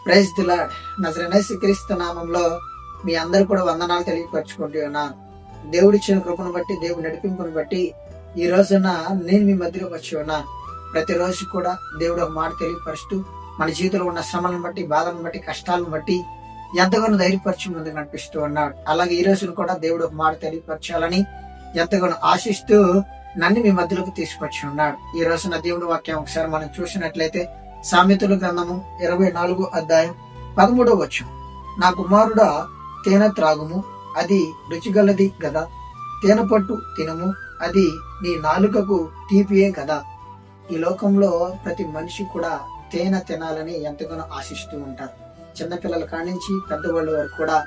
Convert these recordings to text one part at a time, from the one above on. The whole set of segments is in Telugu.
Praise the lord. నజరేయుడైన క్రీస్తు నామంలో మీ అందరు కూడా వందనాలు తెలియపరచుకుంటూ ఉన్నాను. దేవుడిచ్చిన కృపను బట్టి, దేవుడి నడిపింపును బట్టి ఈ రోజున నేను మీ మధ్యలోకి వచ్చి ఉన్నాను. ప్రతిరోజు కూడా దేవుడు ఒక మాట తెలియపరుస్తూ మన జీవితంలో ఉన్న శ్రమలను బట్టి, బాధలను బట్టి, కష్టాలను బట్టి ఎంతగానో ధైర్యపరిచి ముందుకు నడిపిస్తూ ఉన్నాడు. అలాగే ఈ రోజున కూడా దేవుడు ఒక మాట తెలియపరచాలని ఎంతగానో ఆశిస్తూ నన్ను మీ మధ్యలోకి తీసుకొచ్చి ఉన్నాడు. ఈ రోజున దేవుడి వాక్యం ఒకసారి మనం చూసినట్లయితే సామెతల గ్రంథము 24వ అధ్యాయం 13వ వచనం. నా కుమారుడా, తేనె త్రాగుము, అది రుచిగలది గదా. తేనె పట్టు తినము, అది నీ నాలుకకు తీపియే కదా. ఈ లోకంలో ప్రతి మనిషి కూడా తేనె తినాలని ఎంతగానో ఆశిస్తూ ఉంటారు. చిన్నపిల్లల కానించి పెద్దవాళ్ళ వరకు కూడా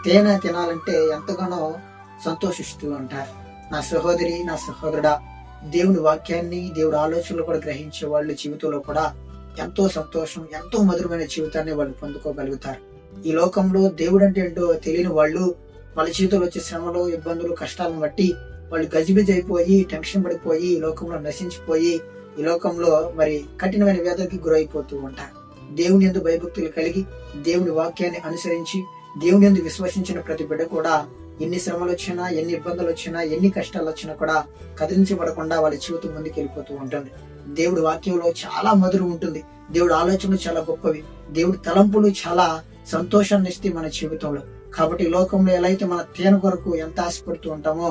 తేనె తినాలంటే ఎంతగానో సంతోషిస్తూ ఉంటారు. నా సహోదరి, నా సహోదరుడా, దేవుని వాక్యాన్ని, దేవుడి ఆలోచనలు కూడా గ్రహించే వాళ్ళ జీవితంలో కూడా ఎంతో సంతోషం, ఎంతో మధురమైన జీవితాన్ని వాళ్ళు పొందుకోగలుగుతారు. ఈ లోకంలో దేవుడు అంటే ఏంటో తెలియని వాళ్ళు వాళ్ళ జీవితంలో వచ్చే శ్రమలు, ఇబ్బందులు, కష్టాలను బట్టి వాళ్ళు గజిబిజి అయిపోయి, టెన్షన్ పడిపోయి, ఈ లోకంలో నశించిపోయి, ఈ లోకంలో మరి కఠినమైన వ్యాధులకి గురైపోతూ ఉంటారు. దేవుని యందు భయభక్తులు కలిగి, దేవుని వాక్యాన్ని అనుసరించి, దేవుని యందు విశ్వసించిన ప్రతి బిడ్డ కూడా ఎన్ని శ్రమలు వచ్చినా, ఎన్ని ఇబ్బందులు వచ్చినా, ఎన్ని కష్టాలు వచ్చినా కూడా కదిలించబడకుండా వాళ్ళ జీవితం ముందుకు వెళ్ళిపోతూ ఉంటుంది. దేవుడి వాక్యంలో చాలా మధురం ఉంటుంది. దేవుడి ఆలోచనలు చాలా గొప్పవి. దేవుడి తలంపులు చాలా సంతోషాన్ని ఇస్తే మన జీవితంలో. కాబట్టి ఈ లోకంలో ఎలా అయితే మన తేనె కొరకు ఎంత ఆశపడుతూ ఉంటామో,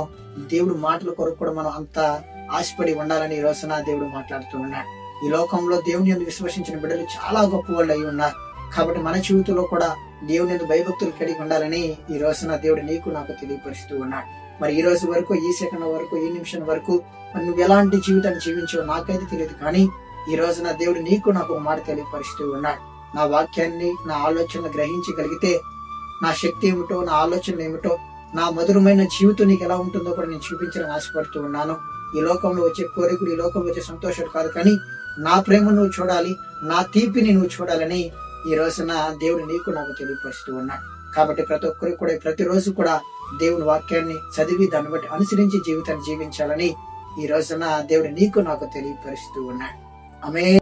దేవుడి మాటల కొరకు కూడా మనం అంత ఆశపడి ఉండాలని ఈ రోజున దేవుడు మాట్లాడుతూ ఉన్నాడు. ఈ లోకంలో దేవుని యందు విశ్వసించిన బిడ్డలు చాలా గొప్ప వాళ్ళు అయి ఉన్నారు. కాబట్టి మన జీవితంలో కూడా దేవుని యందు భయభక్తులు కలిగి ఉండాలని ఈ రోజున దేవుడు నీకు నాకు తెలియపరుస్తూ ఉన్నాడు. మరి ఈ రోజు వరకు, ఈ సెకండ్ వరకు, ఈ నిమిషం వరకు నువ్వు ఎలాంటి జీవితాన్ని జీవించావో నాకైతే తెలియదు. కానీ ఈ రోజున దేవుడు నీకు నాకు ఒక మాట తెలియపరుస్తూ ఉన్నాడు. నా వాక్యాన్ని, నా ఆలోచనలు గ్రహించగలిగితే నా శక్తి ఏమిటో, నా ఆలోచనలు ఏమిటో, నా మధురమైన జీవితం నీకు ఎలా ఉంటుందో కూడా నేను చూపించాలని ఆశపడుతూ ఉన్నాను. ఈ లోకంలో వచ్చే కోరికలు, ఈ లోకంలో వచ్చే సంతోషాలు కాదు, కానీ నా ప్రేమ నువ్వు చూడాలి, నా తీపిని నువ్వు చూడాలని ఈ రోజున దేవుడు నీకు నాకు తెలియపరుస్తూ ఉన్నాడు. కాబట్టి ప్రతి ఒక్కరికి కూడా ప్రతిరోజు కూడా దేవుని వాక్యాన్ని చదివి దాన్ని బట్టి అనుసరించి జీవితాన్ని జీవించాలని ఈ రోజున దేవుడు నీకు నాకు తెలియపరుస్తూ ఉన్నాడు. ఆమేన్.